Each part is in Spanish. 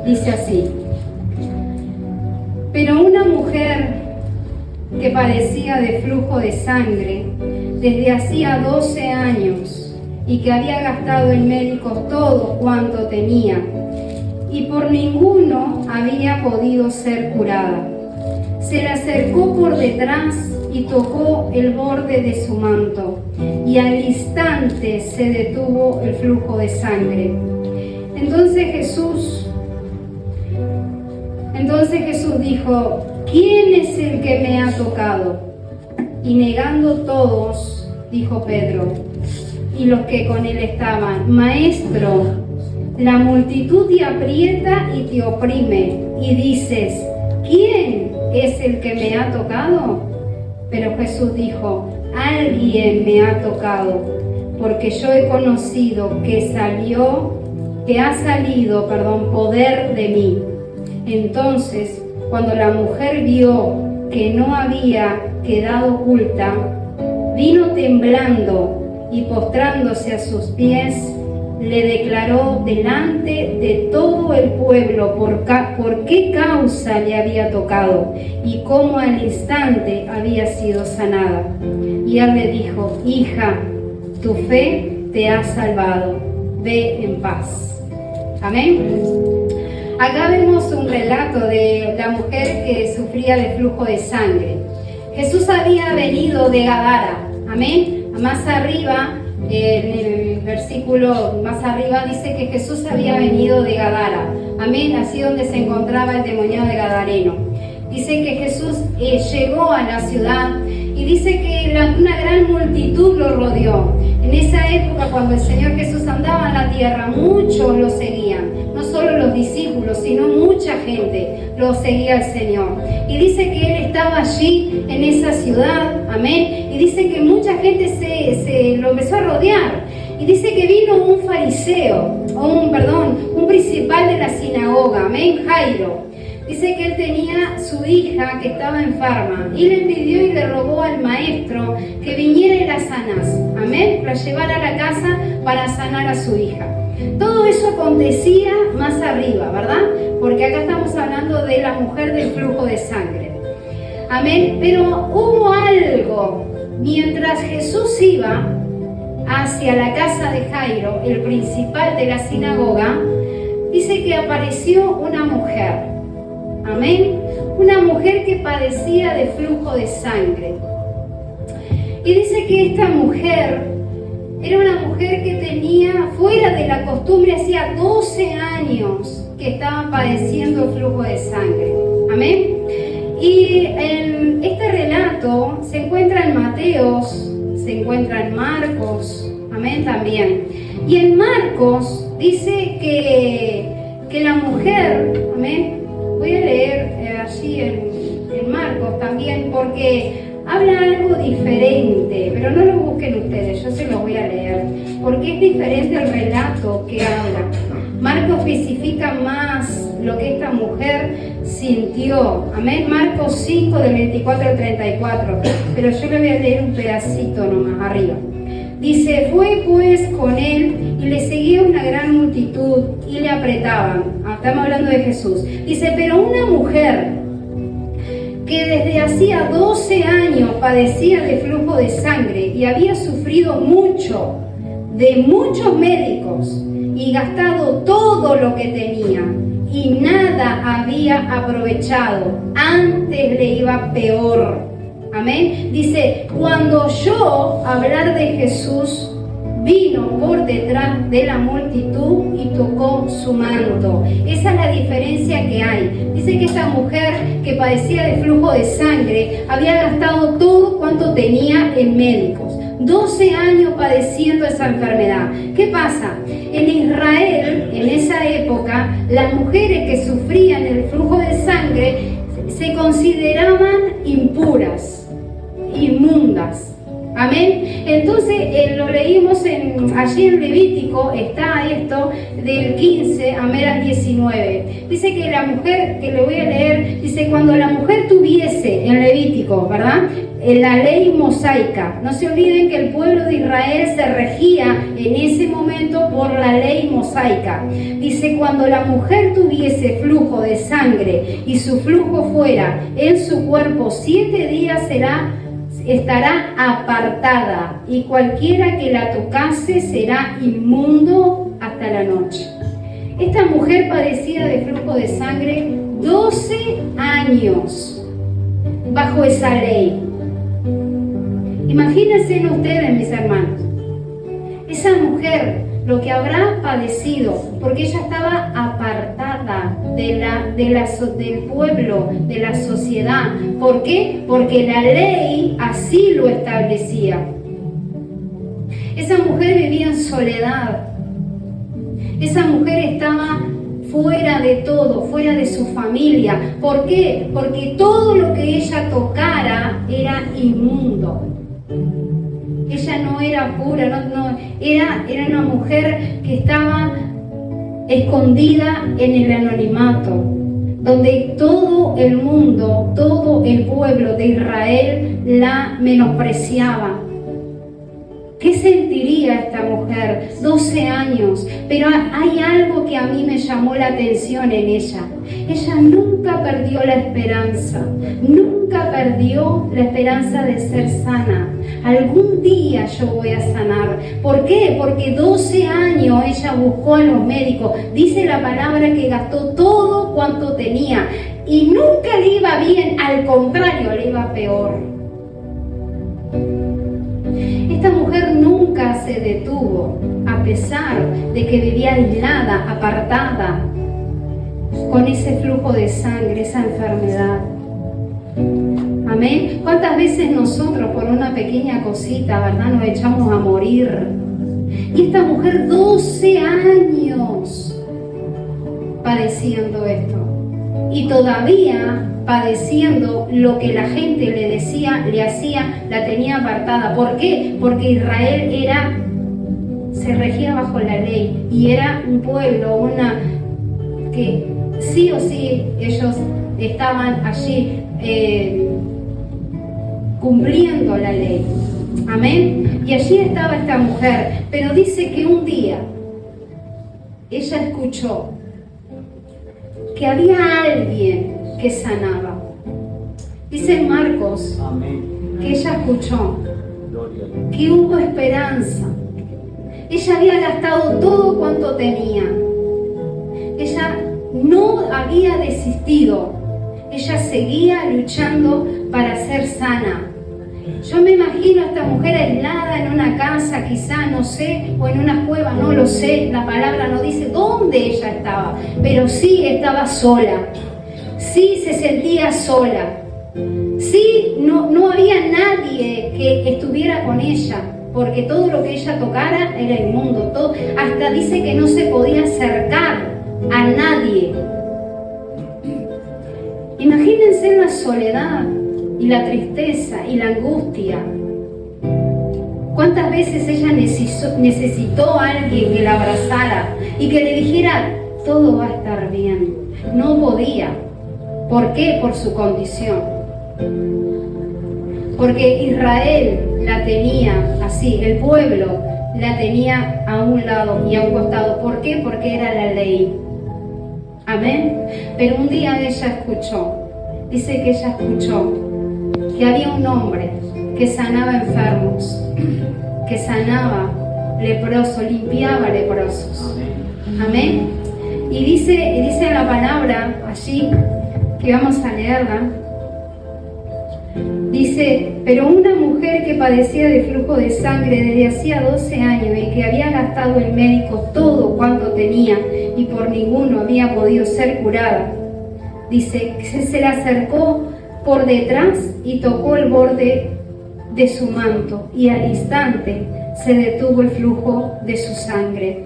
Dice así: pero una mujer que padecía de flujo de sangre desde hacía 12 años y que había gastado en médicos todo cuanto tenía y por ninguno había podido ser curada, se le acercó por detrás y tocó el borde de su manto, y al instante se detuvo el flujo de sangre. Entonces Jesús dijo: ¿quién es el que me ha tocado? Y negando todos, dijo Pedro y los que con él estaban: Maestro, la multitud te aprieta y te oprime, y dices: ¿quién es el que me ha tocado? Pero Jesús dijo: alguien me ha tocado, porque yo he conocido que ha salido poder de mí. Entonces, cuando la mujer vio que no había quedado oculta, vino temblando y postrándose a sus pies, le declaró delante de todo el pueblo por qué causa le había tocado y cómo al instante había sido sanada. Y él le dijo: hija, tu fe te ha salvado, ve en paz. Amén. Acá vemos un relato de la mujer que sufría de flujo de sangre. Jesús había venido de Gadara. Amén. Más arriba, en el versículo más arriba, dice que Jesús había venido de Gadara. Amén. Así donde se encontraba el demoniado de Gadareno. Dice que Jesús llegó a la ciudad y dice que una gran multitud lo rodeó. En esa época, cuando el Señor Jesús andaba en la tierra, muchos lo seguían. No solo los discípulos, sino mucha gente lo seguía al Señor. Y dice que Él estaba allí en esa ciudad, amén. Y dice que mucha gente se lo empezó a rodear. Y dice que vino un fariseo, un principal de la sinagoga, amén, Jairo. Dice que él tenía su hija que estaba enferma y le pidió y le rogó al maestro que viniera y la sanase, amén, la llevara a la casa para sanar a su hija. Todo eso acontecía más arriba, ¿verdad? Porque acá estamos hablando de la mujer del flujo de sangre, amén. Pero hubo algo, mientras Jesús iba hacia la casa de Jairo, el principal de la sinagoga, dice que apareció una mujer. Amén. Una mujer que padecía de flujo de sangre. Y dice que esta mujer era una mujer que tenía, fuera de la costumbre, hacía 12 años que estaba padeciendo flujo de sangre. Amén. Y este relato se encuentra en Mateos, se encuentra en Marcos. Amén, también. Y en Marcos dice que la mujer, amén. Voy a leer allí en Marcos también, porque habla algo diferente, pero no lo busquen ustedes, yo se lo voy a leer, porque es diferente el relato que habla. Marcos especifica más lo que esta mujer sintió. Amén. Marcos 5, del 24 al 34, pero yo le voy a leer un pedacito nomás arriba. Dice: fue pues con él y le seguía una gran multitud y le apretaban. Estamos hablando de Jesús. Dice: pero una mujer que desde hacía 12 años padecía de flujo de sangre y había sufrido mucho de muchos médicos y gastado todo lo que tenía y nada había aprovechado, antes le iba peor. Amén. Dice: cuando oyó hablar de Jesús, vino por detrás de la multitud y tocó su manto. Esa es la diferencia que hay. Dice que esta mujer que padecía de flujo de sangre había gastado todo cuanto tenía en médicos. 12 años padeciendo esa enfermedad. ¿Qué pasa? En Israel, en esa época, las mujeres que sufrían el flujo de sangre se consideraban impuras, inmundas. Amén. Entonces lo leímos allí en Levítico, está esto del 15 al 19. Dice que la mujer, que le voy a leer, dice: cuando la mujer tuviese, en Levítico, ¿verdad? la ley mosaica. No se olviden que el pueblo de Israel se regía en ese momento por la ley mosaica. Dice, cuando la mujer tuviese flujo de sangre y su flujo fuera en su cuerpo 7 días estará apartada, y cualquiera que la tocase será inmundo hasta la noche. Esta mujer padecía de flujo de sangre 12 años bajo esa ley. Imagínense ustedes, mis hermanos, esa mujer lo que habrá padecido, porque ella estaba apartada del pueblo, de la sociedad. ¿Por qué? Porque la ley así lo establecía. Esa mujer vivía en soledad. Esa mujer estaba fuera de todo, fuera de su familia. ¿Por qué? Porque todo lo que ella tocara era inmundo. Ella no era pura, era una mujer que estaba escondida en el anonimato, donde todo el mundo, todo el pueblo de Israel la menospreciaba. ¿Qué sentiría esta mujer? 12 años, pero hay algo que a mí me llamó la atención en ella. Ella nunca perdió la esperanza, nunca perdió la esperanza de ser sana. Algún día yo voy a sanar. ¿Por qué? Porque 12 años ella buscó a los médicos. Dice la palabra que gastó todo cuanto tenía y nunca le iba bien, al contrario, le iba peor. Esta mujer nunca se detuvo, a pesar de que vivía aislada, apartada, con ese flujo de sangre, esa enfermedad. Amén. ¿Cuántas veces nosotros por una pequeña cosita, verdad, nos echamos a morir? Y esta mujer 12 años padeciendo esto. Y todavía padeciendo lo que la gente le decía, le hacía, la tenía apartada. ¿Por qué? Porque Israel se regía bajo la ley y era un pueblo, que sí o sí ellos estaban allí cumpliendo la ley. Amén. Y allí estaba esta mujer, pero dice que un día ella escuchó que había alguien que sanaba. Dice en Marcos que ella escuchó que hubo esperanza. Ella había gastado todo cuanto tenía. Ella no había desistido. Ella seguía luchando para ser sana. Yo me imagino a esta mujer aislada en una casa, quizá, no sé, o en una cueva, no lo sé, la palabra no dice dónde ella estaba, pero sí estaba sola, sí se sentía sola, sí no había nadie que estuviera con ella, porque todo lo que ella tocara era inmundo, todo, hasta dice que no se podía acercar a nadie. Imagínense la soledad y la tristeza y la angustia. ¿Cuántas veces ella necesitó a alguien que la abrazara y que le dijera, todo va a estar bien? No podía. ¿Por qué? Por su condición. Porque Israel la tenía así, el pueblo la tenía a un lado y a un costado. ¿Por qué? Porque era la ley. Amén. Pero un día ella escuchó, dice que ella escuchó que había un hombre que sanaba enfermos, que sanaba leprosos, limpiaba leprosos. Amén. Y dice la palabra allí, que vamos a leerla, dice, pero una mujer que padecía de flujo de sangre desde hacía 12 años y que había gastado el médico todo cuanto tenía y por ninguno había podido ser curada, dice que se le acercó por detrás y tocó el borde de su manto y al instante se detuvo el flujo de su sangre.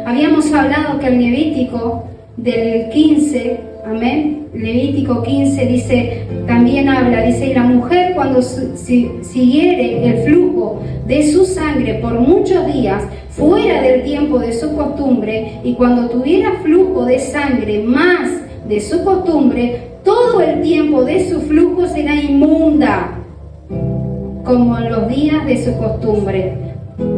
Habíamos hablado que el Levítico del 15, amén, Levítico 15 dice, también habla, dice, y la mujer cuando siguiere el flujo de su sangre por muchos días fuera del tiempo de su costumbre, y cuando tuviera flujo de sangre más de su costumbre, todo el tiempo de su flujo será inmunda. como en los días de su costumbre.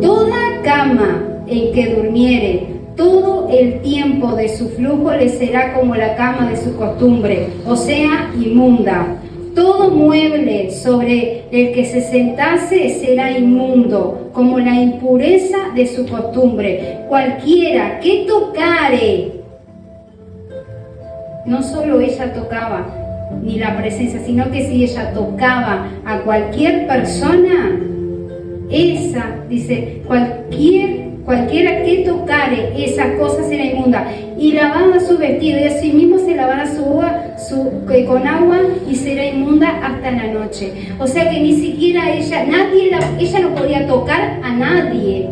Toda cama en que durmiere todo el tiempo de su flujo le será como la cama de su costumbre, o sea, inmunda. Todo mueble sobre el que se sentase será inmundo, como la impureza de su costumbre. Cualquiera que tocare, no solo ella tocaba, ni la presencia, sino que si ella tocaba a cualquier persona, esa, dice, cualquiera que tocare esas cosas será inmunda, y lavada su vestido, y así mismo se lavará con agua y será inmunda hasta la noche. O sea que ni siquiera ella no podía tocar a nadie,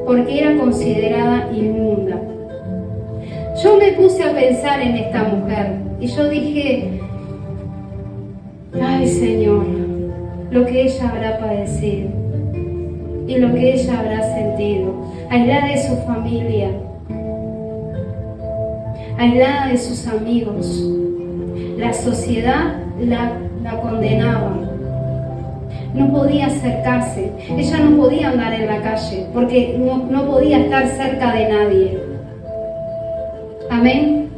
porque era considerada inmunda. Yo me puse a pensar en esta mujer, y yo dije, ay Señor, lo que ella habrá padecido, y lo que ella habrá sentido, aislada de su familia, aislada de sus amigos. La sociedad la condenaba, no podía acercarse, ella no podía andar en la calle, porque no podía estar cerca de nadie. Amén.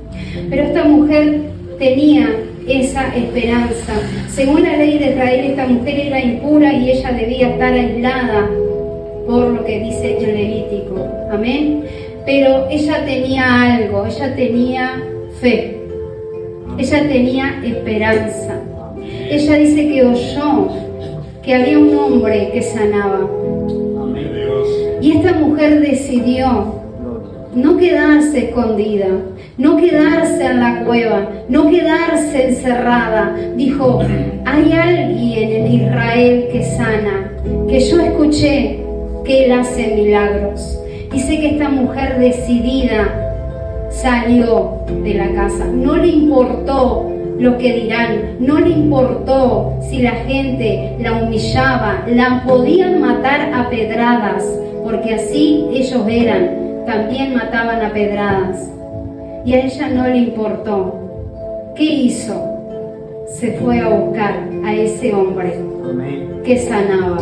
Pero esta mujer tenía esa esperanza. Según la ley de Israel, esta mujer era impura y ella debía estar aislada, por lo que dice el Levítico. Amén. Pero ella tenía algo, ella tenía fe, ella tenía esperanza. Ella dice que oyó que había un hombre que sanaba. Y esta mujer decidió no quedarse escondida, no quedarse en la cueva, no quedarse encerrada. Dijo, hay alguien en Israel que sana, que yo escuché que él hace milagros. Dice que esta mujer decidida salió de la casa. No le importó lo que dirán, no le importó si la gente la humillaba, la podían matar a pedradas, porque así ellos eran. También mataban a pedradas, y a ella no le importó. ¿Qué hizo? Se fue a buscar a ese hombre que sanaba.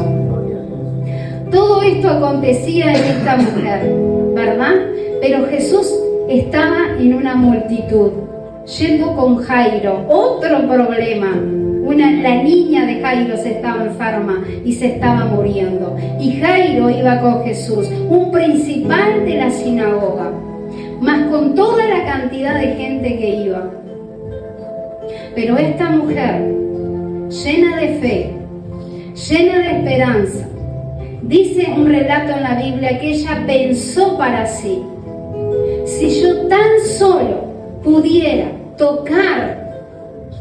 Todo esto acontecía en esta mujer, ¿verdad? Pero Jesús estaba en una multitud, yendo con Jairo, otro problema. La niña de Jairo se estaba enferma y se estaba muriendo. Y Jairo iba con Jesús, un principal de la sinagoga, más con toda la cantidad de gente que iba. Pero esta mujer, llena de fe, llena de esperanza, dice un relato en la Biblia que ella pensó para sí, si yo tan solo pudiera tocar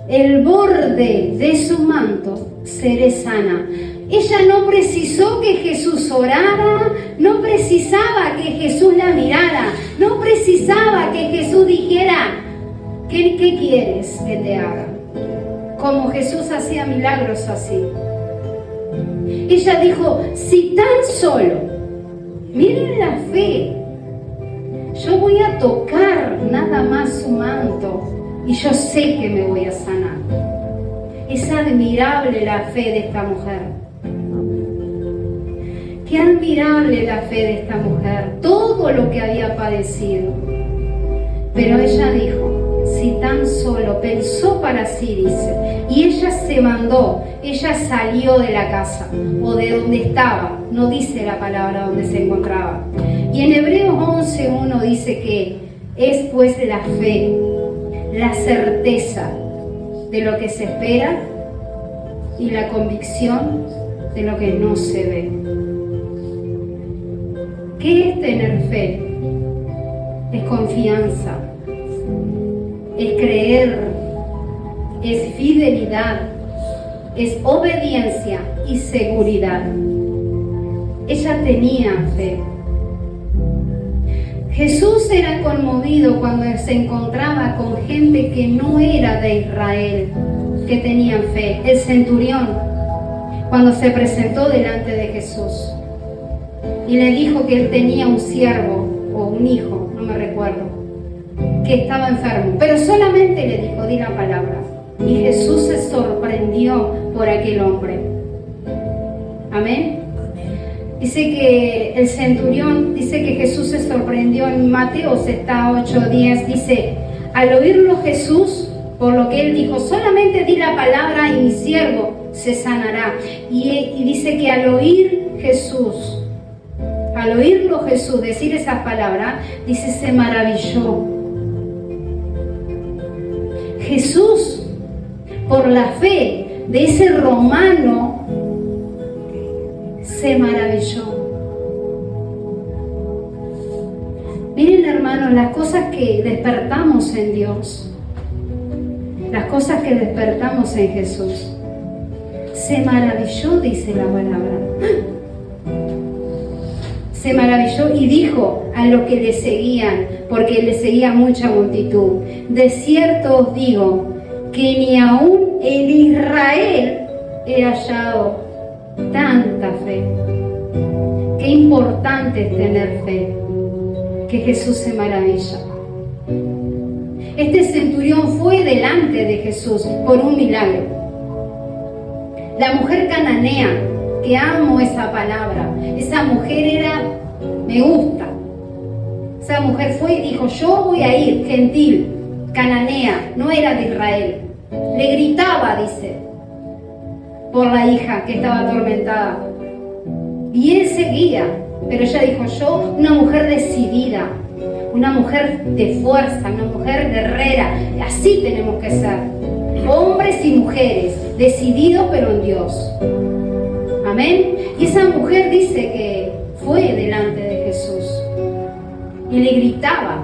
el borde de su manto, seré sana. Ella no precisó que Jesús orara, no precisaba que Jesús la mirara, no precisaba que Jesús dijera, ¿qué quieres que te haga? Como Jesús hacía milagros así. Ella dijo, si tan solo, miren la fe, yo voy a tocar nada más su manto, y yo sé que me voy a sanar. Es admirable la fe de esta mujer. Qué admirable la fe de esta mujer. Todo lo que había padecido. Pero ella dijo, si tan solo, pensó para sí, dice. Y ella se mandó, ella salió de la casa, o de donde estaba. No dice la palabra donde se encontraba. Y en Hebreos 11:1 dice que es pues la fe, la certeza de lo que se espera y la convicción de lo que no se ve. ¿Qué es tener fe? Es confianza, es creer, es fidelidad, es obediencia y seguridad. Ella tenía fe. Jesús era conmovido cuando se encontraba con gente que no era de Israel, que tenían fe. El centurión, cuando se presentó delante de Jesús y le dijo que él tenía un siervo o un hijo, no me recuerdo, que estaba enfermo, pero solamente le dijo, di la palabra. Y Jesús se sorprendió por aquel hombre. Amén. Dice que el centurión, dice que Jesús se sorprendió en Mateo 8:10, dice, al oírlo Jesús, por lo que él dijo, solamente di la palabra y mi siervo se sanará. Y dice que al oírlo Jesús decir esas palabras, dice, se maravilló. Jesús, por la fe de ese romano, se maravilló. Miren, hermanos, las cosas que despertamos en Dios, las cosas que despertamos en Jesús. Se maravilló, dice la palabra. Se maravilló y dijo a los que le seguían, porque le seguía mucha multitud, de cierto os digo que ni aún en Israel he hallado tanta fe. Qué importante es tener fe, que Jesús se maravilla. Este centurión fue delante de Jesús por un milagro. La mujer cananea, que amo esa palabra, esa mujer me gusta. Esa mujer fue y dijo, yo voy a ir, gentil, cananea, no era de Israel. Le gritaba, dice, por la hija que estaba atormentada. Y él seguía, pero ella dijo, yo, una mujer decidida, una mujer de fuerza, una mujer guerrera, así tenemos que ser, hombres y mujeres, decididos pero en Dios. Amén. Y esa mujer dice que fue delante de Jesús y le gritaba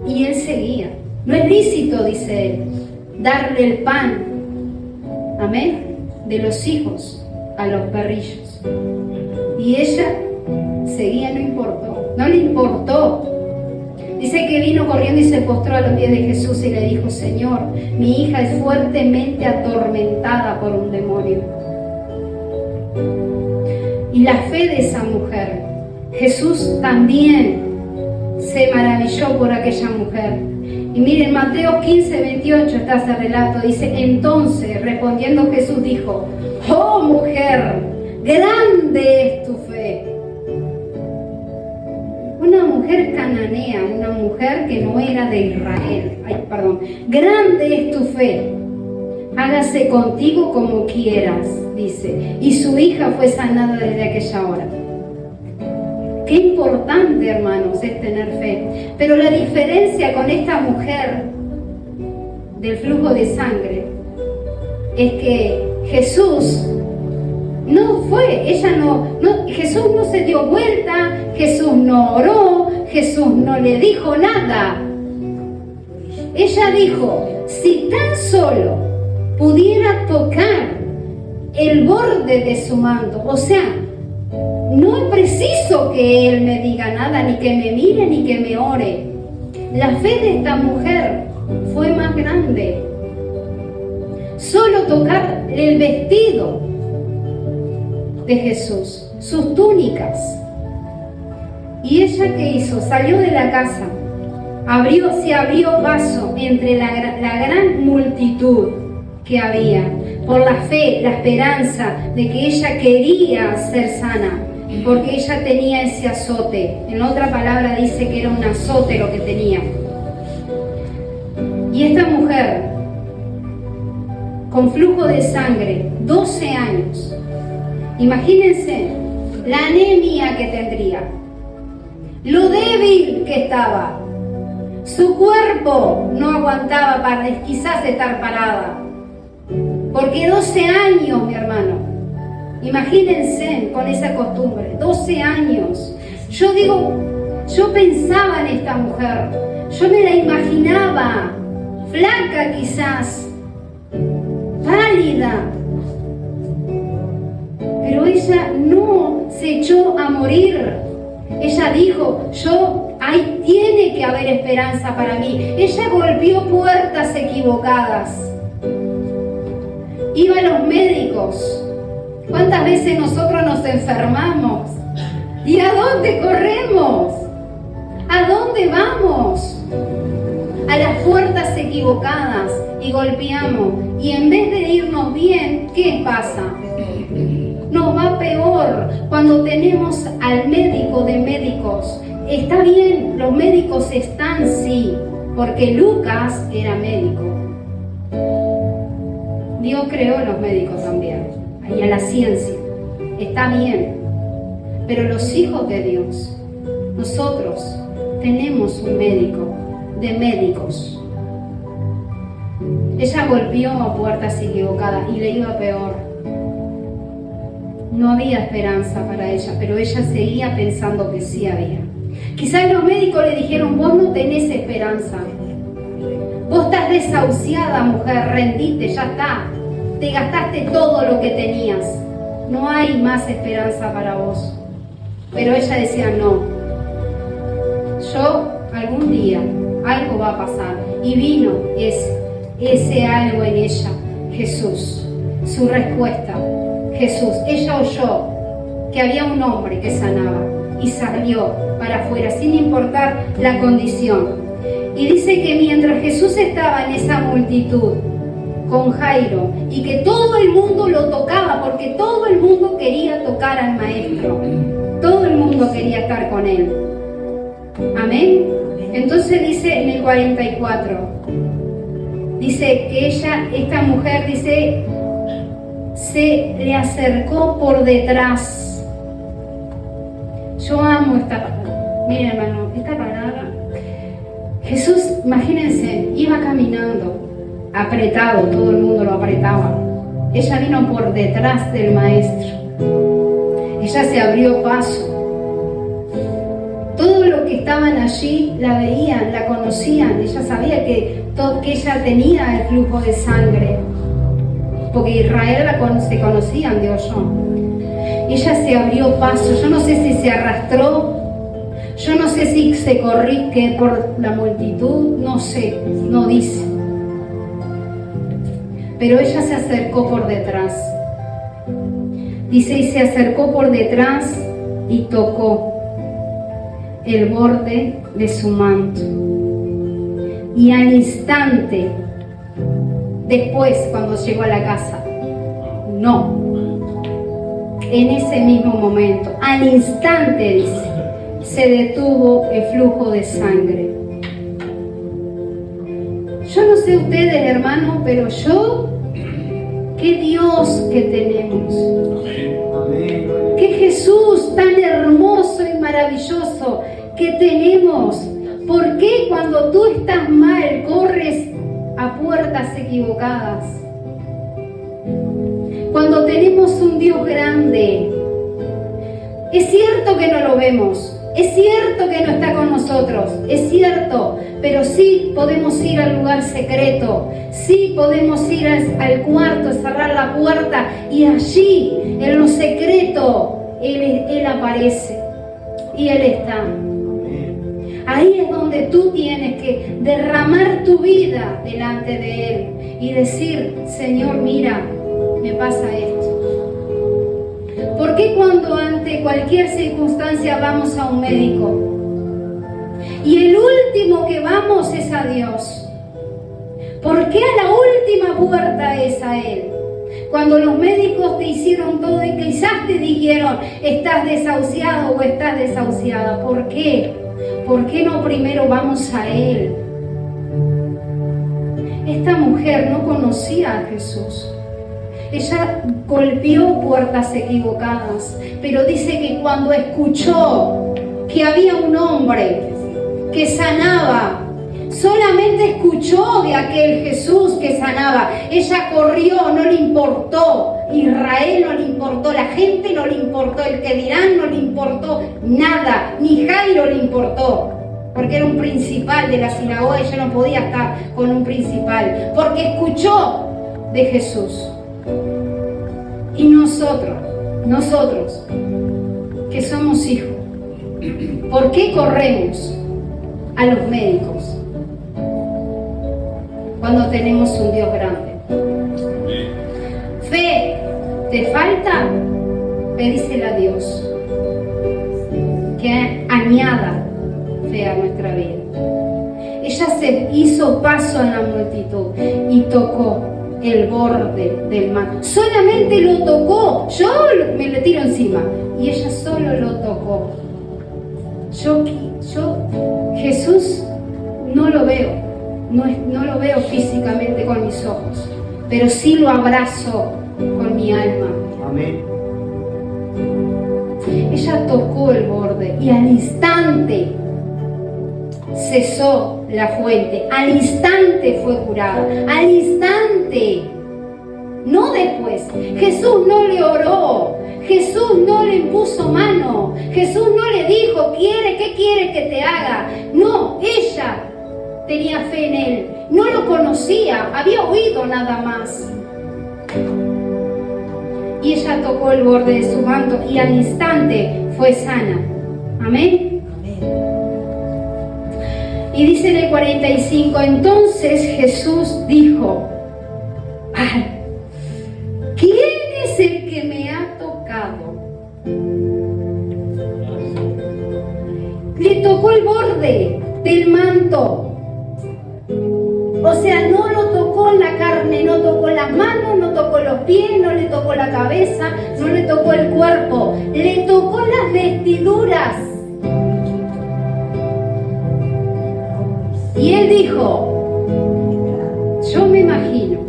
y él seguía. No es lícito, dice él, darle el pan, amén, de los hijos a los perrillos. Y ella seguía, no le importó. Dice que vino corriendo y se postró a los pies de Jesús y le dijo, Señor, mi hija es fuertemente atormentada por un demonio. Y la fe de esa mujer, Jesús también se maravilló por aquella mujer. Y miren, Mateo 15:28 está ese relato, dice, entonces respondiendo Jesús dijo, oh mujer, grande es tu fe. Una mujer cananea, una mujer que no era de Israel, grande es tu fe, hágase contigo como quieras, dice, y su hija fue sanada desde aquella hora. Qué importante, hermanos, es tener fe. Pero la diferencia con esta mujer del flujo de sangre es que Jesús Jesús no se dio vuelta, Jesús no oró, Jesús no le dijo nada. Ella dijo, si tan solo pudiera tocar el borde de su manto, o sea, no es preciso que él me diga nada, ni que me mire, ni que me ore. La fe de esta mujer fue más grande. Solo tocar el vestido de Jesús, sus túnicas. ¿Y ella qué hizo? Salió de la casa, se abrió paso entre la gran multitud que había, por la fe, la esperanza de que ella quería ser sana, porque ella tenía ese azote. En otra palabra dice que era un azote lo que tenía. Y esta mujer, con flujo de sangre, 12 años, imagínense la anemia que tendría, lo débil que estaba, su cuerpo no aguantaba para quizás estar parada, porque 12 años, mi hermano, imagínense con esa costumbre, 12 años. Yo pensaba en esta mujer, yo me la imaginaba, flaca quizás, pálida, pero ella no se echó a morir. Ella dijo, ahí tiene que haber esperanza para mí. Ella golpeó puertas equivocadas. Iba a los médicos. ¿Cuántas veces nosotros nos enfermamos? ¿Y a dónde corremos? ¿A dónde vamos? A las puertas equivocadas y golpeamos. Y en vez de irnos bien, ¿qué pasa? Nos va va peor cuando tenemos al médico de médicos. Está bien, los médicos están, sí, porque Lucas era médico. Dios creó a los médicos también, y a la ciencia. Está bien, pero los hijos de Dios, nosotros tenemos un médico de médicos. Ella golpeó a puertas equivocadas y le iba peor. No había esperanza para ella, pero ella seguía pensando que sí había. Quizás los médicos le dijeron: vos no tenés esperanza. Vos estás desahuciada, mujer, rendite, ya está. Te gastaste todo lo que tenías. No hay más esperanza para vos. Pero ella decía: no. Yo algún día, algo va a pasar. Y vino ese algo en ella, Jesús. Su respuesta, Jesús. Ella oyó que había un hombre que sanaba y salió para afuera sin importar la condición. Y dice que mientras Jesús estaba en esa multitud con Jairo y que todo el mundo lo tocaba, porque todo el mundo quería tocar al maestro, todo el mundo quería estar con él. Amén. Entonces dice en el 44, dice que esta mujer, dice, se le acercó por detrás. Yo amo esta palabra. Miren, hermano, esta palabra. Jesús, imagínense, iba caminando, apretado, todo el mundo lo apretaba. Ella vino por detrás del maestro. Ella se abrió paso. Todos los que estaban allí la veían, la conocían. Ella sabía que ella tenía el flujo de sangre, porque Israel se conocían de oyón. Ella se abrió paso. Yo no sé si se arrastró, yo no sé si se corrió por la multitud, no sé, no dice. Pero ella se acercó por detrás. Dice, y se acercó por detrás y tocó el borde de su manto. Y al instante, después, cuando llegó a la casa, no, en ese mismo momento, al instante, dice, se detuvo el flujo de sangre. Yo no sé ustedes, hermanos, pero qué Dios que tenemos. Qué Jesús tan hermoso y maravilloso que tenemos. ¿Por qué cuando tú estás mal corres a puertas equivocadas? Cuando tenemos un Dios grande, es cierto que no lo vemos, es cierto que no está con nosotros, es cierto, pero sí podemos ir al lugar secreto, sí podemos ir al cuarto, cerrar la puerta y allí, en lo secreto, Él aparece y Él está. Ahí es donde tú tienes que derramar tu vida delante de Él y decir: Señor, mira, me pasa esto. ¿Por qué cuando ante cualquier circunstancia vamos a un médico y el último que vamos es a Dios? ¿Por qué a la última puerta es a Él? Cuando los médicos te hicieron todo y quizás te dijeron: estás desahuciado o estás desahuciada. ¿Por qué? ¿Por qué no primero vamos a Él? Esta mujer no conocía a Jesús. Ella golpeó puertas equivocadas, pero dice que cuando escuchó que había un hombre que sanaba, solamente escuchó de aquel Jesús que sanaba, ella corrió, no le importó Israel, no le importó la gente, no le importó el que dirán, no le importó nada, ni Jairo le importó, porque era un principal de la sinagoga y ella no podía estar con un principal, porque escuchó de Jesús. Y nosotros que somos hijos, ¿por qué corremos a los médicos cuando tenemos un Dios grande? Fe, ¿te falta? Pedísela a Dios que añada fe a nuestra vida. Ella se hizo paso en la multitud y tocó el borde del manto. Solamente lo tocó. Yo me le tiro encima. Y ella solo lo tocó. Yo Jesús no lo veo. No lo veo físicamente con mis ojos. Pero sí lo abrazo con mi alma. Amén. Ella tocó el borde y al instante cesó la fuente, al instante fue curada, al instante, no después. Jesús no le oró, Jesús no le impuso mano, Jesús no le dijo, ¿qué quiere que te haga? No, ella tenía fe en él, no lo conocía, había oído nada más. Y ella tocó el borde de su manto y al instante fue sana. Amén. Y dice en el 45, entonces Jesús dijo, ay, ¿quién es el que me ha tocado? Le tocó el borde del manto. O sea, no lo tocó en la carne, no tocó las manos, no tocó los pies, no le tocó la cabeza, no le tocó el cuerpo, le tocó las vestiduras. Y él dijo, yo me imagino,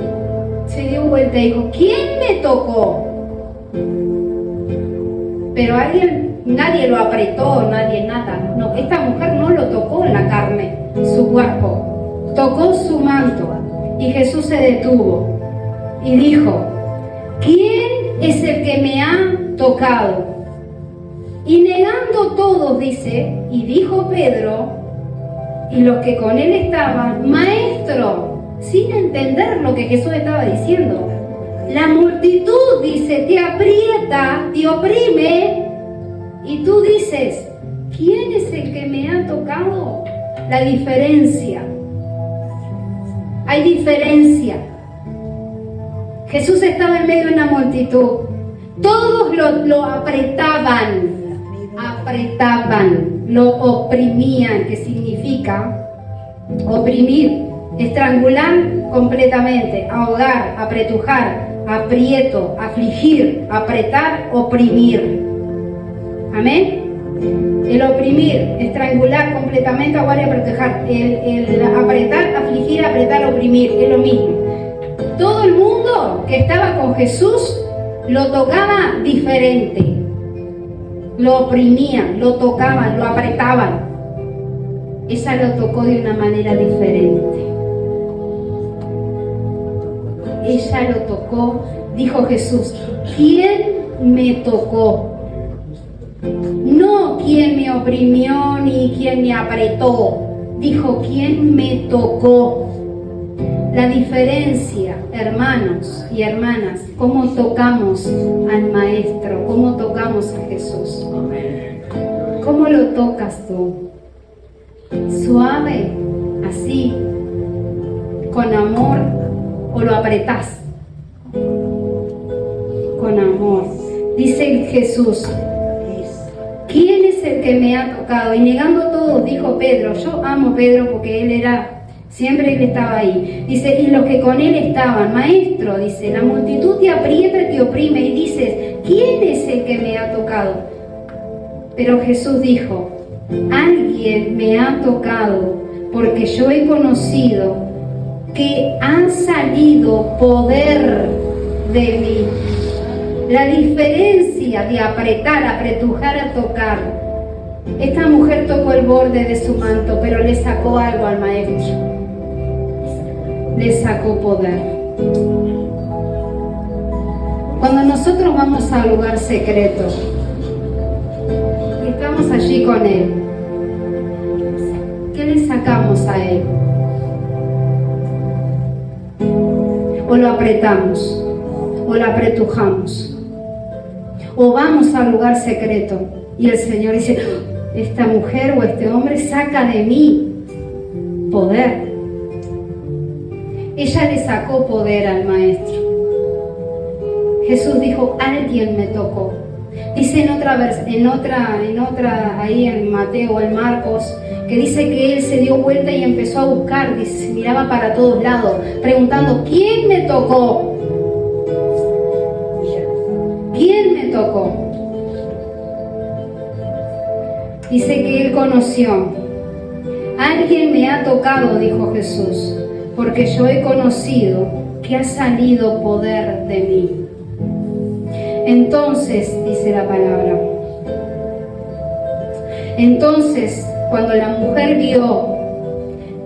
se dio vuelta y dijo, ¿quién me tocó? Pero nadie lo apretó, nadie nada. No, esta mujer no lo tocó en la carne, su cuerpo. Tocó su manto y Jesús se detuvo y dijo, ¿quién es el que me ha tocado? Y negando todos, dice, y dijo Pedro y los que con él estaban, maestro, sin entender lo que Jesús estaba diciendo. La multitud, dice, te aprieta, te oprime y tú dices, ¿quién es el que me ha tocado? La diferencia. Hay diferencia. Jesús estaba en medio de una multitud. Todos lo apretaban, lo oprimían, que significa oprimir, estrangular completamente, ahogar, apretujar, aprieto, afligir, apretar, oprimir. Amén. El oprimir, estrangular completamente, ahogar y apretujar. El apretar, afligir, apretar, oprimir, es lo mismo. Todo el mundo que estaba con Jesús lo tocaba diferente. Lo oprimían, lo tocaban, lo apretaban. Ella lo tocó de una manera diferente. Ella lo tocó, dijo Jesús, ¿quién me tocó? No quién me oprimió ni quién me apretó. Dijo, ¿quién me tocó? La diferencia, hermanos y hermanas, cómo tocamos al Maestro, cómo tocamos a Jesús. ¿Cómo lo tocas tú? ¿Suave? ¿Así? ¿Con amor? ¿O lo apretás? Con amor. Dice Jesús, ¿quién es el que me ha tocado? Y negando todo, dijo Pedro. Yo amo a Pedro porque él siempre él estaba ahí. Dice, y los que con él estaban, maestro, dice, la multitud te aprieta y te oprime. Y dices, ¿quién es el que me ha tocado? Pero Jesús dijo, alguien me ha tocado porque yo he conocido que ha salido poder de mí. La diferencia de apretar, apretujar a tocar. Esta mujer tocó el borde de su manto, pero le sacó algo al Maestro. Le sacó poder. Cuando nosotros vamos al lugar secreto y estamos allí con Él, ¿qué le sacamos a Él? O lo apretamos, o lo apretujamos. O vamos al lugar secreto y el Señor dice, esta mujer o este hombre saca de mí poder. Ella le sacó poder al Maestro. Jesús dijo, alguien me tocó. Dice en otra, ahí en Mateo o en Marcos, que dice que él se dio vuelta y empezó a buscar, dice, se miraba para todos lados, preguntando, ¿quién me tocó? ¿Quién me tocó? Dice que él conoció. Alguien me ha tocado, dijo Jesús, porque yo he conocido que ha salido poder de mí. Entonces, dice la palabra, entonces cuando la mujer vio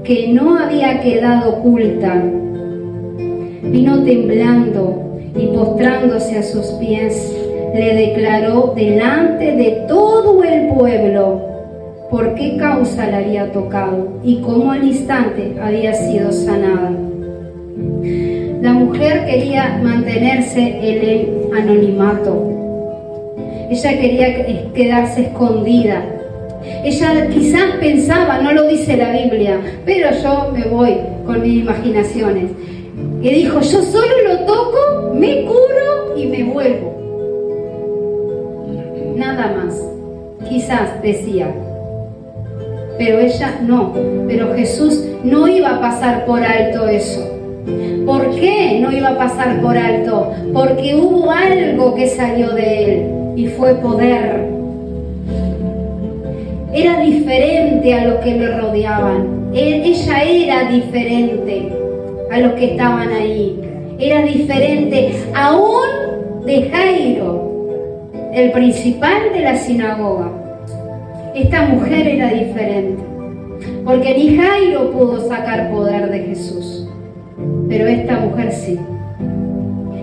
que no había quedado oculta, vino temblando y postrándose a sus pies, le declaró delante de todo el pueblo por qué causa la había tocado y cómo al instante había sido sanada. La mujer quería mantenerse en el anonimato. Ella quería quedarse escondida. Ella quizás pensaba, no lo dice la Biblia, pero yo me voy con mis imaginaciones. Y dijo, yo solo lo toco, me curo y me vuelvo. Nada más, quizás decía. Pero ella no, pero Jesús no iba a pasar por alto eso. ¿Por qué no iba a pasar por alto? Porque hubo algo que salió de él y fue poder. Era diferente a los que le rodeaban. Ella era diferente a los que estaban ahí. Era diferente aún de Jairo, el principal de la sinagoga. Esta mujer era diferente, porque ni Jairo pudo sacar poder de Jesús, pero esta mujer sí.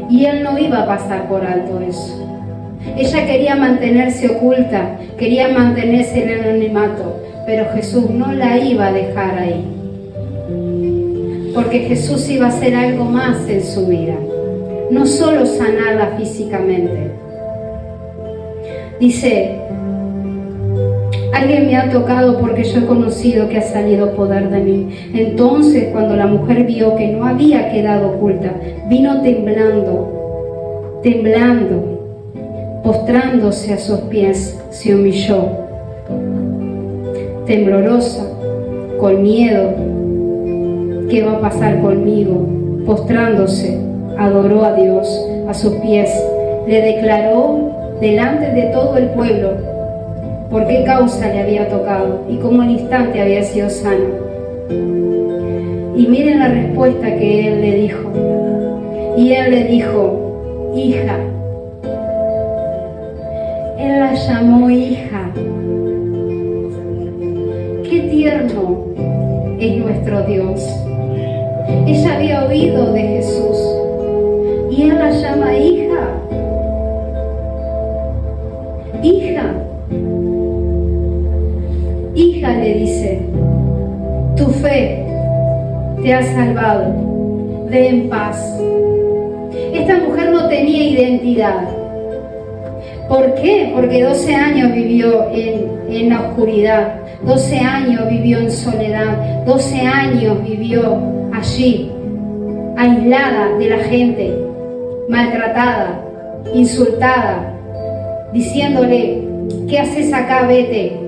Y él no iba a pasar por alto eso. Ella quería mantenerse oculta, quería mantenerse en el anonimato, pero Jesús no la iba a dejar ahí, porque Jesús iba a hacer algo más en su vida, no solo sanarla físicamente. Dice, alguien me ha tocado porque yo he conocido que ha salido poder de mí. Entonces, cuando la mujer vio que no había quedado oculta, vino temblando, postrándose a sus pies, se humilló, temblorosa, con miedo. ¿Qué va a pasar conmigo? Postrándose, adoró a Dios a sus pies, le declaró delante de todo el pueblo por qué causa le había tocado y cómo al instante había sido sano. Y miren la respuesta que él le dijo. Y él le dijo, hija. Él la llamó hija. Qué tierno es nuestro Dios. Ella había oído de Jesús y él la llama hija. Hija. Hija, le dice, tu fe te ha salvado, ve en paz. Esta mujer no tenía identidad. ¿Por qué? Porque 12 años vivió en la oscuridad, 12 años vivió en soledad, 12 años vivió allí, aislada de la gente, maltratada, insultada, diciéndole, ¿qué haces acá? Vete.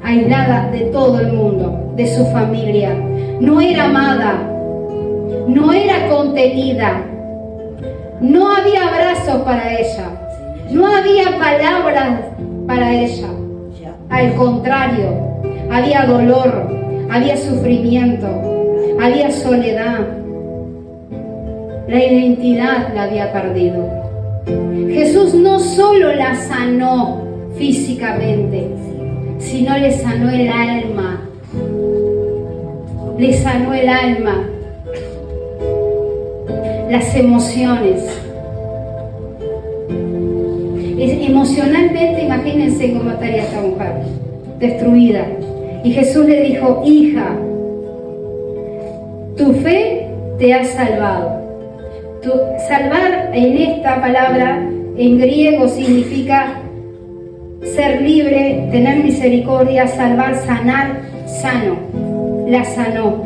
Aislada de todo el mundo, de su familia. No era amada, no era contenida, no había abrazos para ella, no había palabras para ella. Al contrario, había dolor, había sufrimiento, había soledad. La identidad la había perdido. Jesús no solo la sanó físicamente, sino le sanó el alma. Le sanó el alma, las emociones. Emocionalmente, imagínense cómo estaría esta mujer, destruida. Y Jesús le dijo, hija, tu fe te ha salvado. Salvar en esta palabra en griego significa ser libre, tener misericordia, salvar, sanar, sano. La sanó.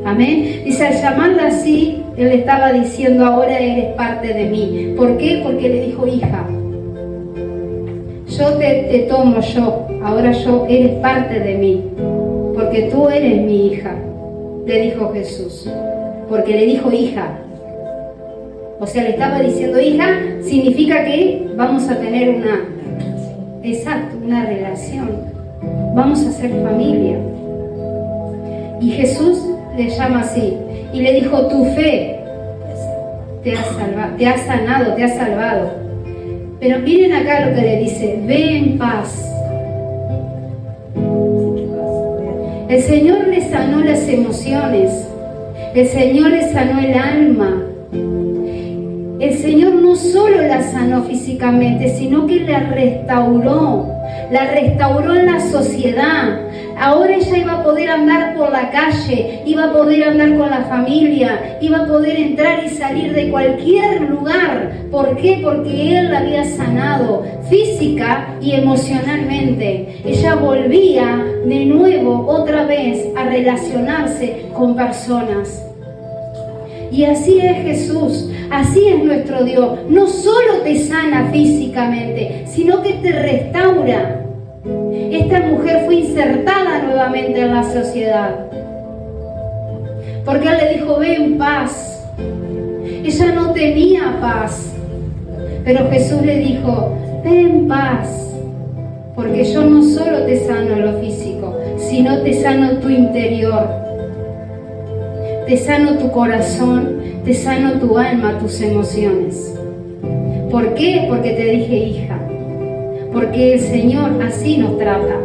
Amén. Dice, al llamarla así, él le estaba diciendo, ahora eres parte de mí. ¿Por qué? Porque le dijo, hija, yo te tomo ahora eres parte de mí, porque tú eres mi hija, le dijo Jesús. Porque le dijo hija. O sea, le estaba diciendo hija, significa que vamos a tener una relación. Vamos a ser familia. Y Jesús le llama así. Y le dijo, tu fe te ha salvado, te ha sanado, te ha salvado. Pero miren acá lo que le dice, ve en paz. El Señor le sanó las emociones. El Señor le sanó el alma. El Señor no solo la sanó físicamente, sino que la restauró en la sociedad. Ahora ella iba a poder andar por la calle, iba a poder andar con la familia, iba a poder entrar y salir de cualquier lugar. ¿Por qué? Porque Él la había sanado física y emocionalmente. Ella volvía de nuevo, otra vez, a relacionarse con personas. Y así es Jesús, así es nuestro Dios. No solo te sana físicamente, sino que te restaura. Esta mujer fue insertada nuevamente en la sociedad. Porque Él le dijo, ve en paz. Ella no tenía paz. Pero Jesús le dijo, ve en paz. Porque yo no solo te sano lo físico, sino te sano tu interior. Te sano tu corazón, te sano tu alma, tus emociones. ¿Por qué? Porque te dije hija. Porque el Señor así nos trata.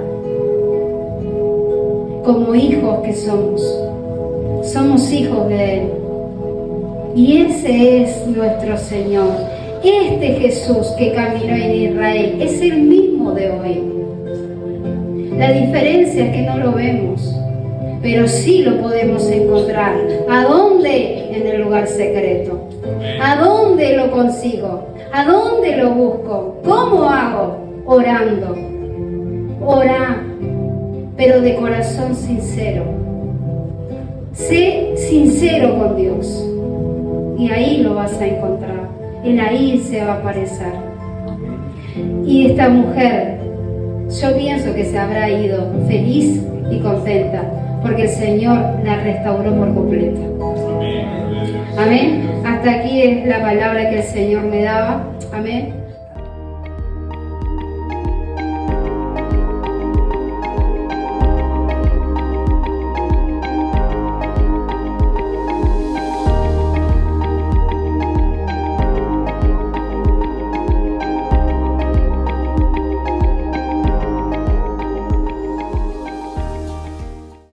Como hijos que somos. Somos hijos de Él. Y ese es nuestro Señor. Este Jesús que caminó en Israel es el mismo de hoy. La diferencia es que no lo vemos. Pero sí lo podemos encontrar. ¿A dónde? En el lugar secreto. ¿A dónde lo consigo? ¿A dónde lo busco? ¿Cómo hago? Orando. Ora, pero de corazón sincero. Sé sincero con Dios. Y ahí lo vas a encontrar. Él ahí se va a aparecer. Y esta mujer, yo pienso que se habrá ido feliz y contenta. Porque el Señor la restauró por completo. Amén. Hasta aquí es la palabra que el Señor me daba. Amén.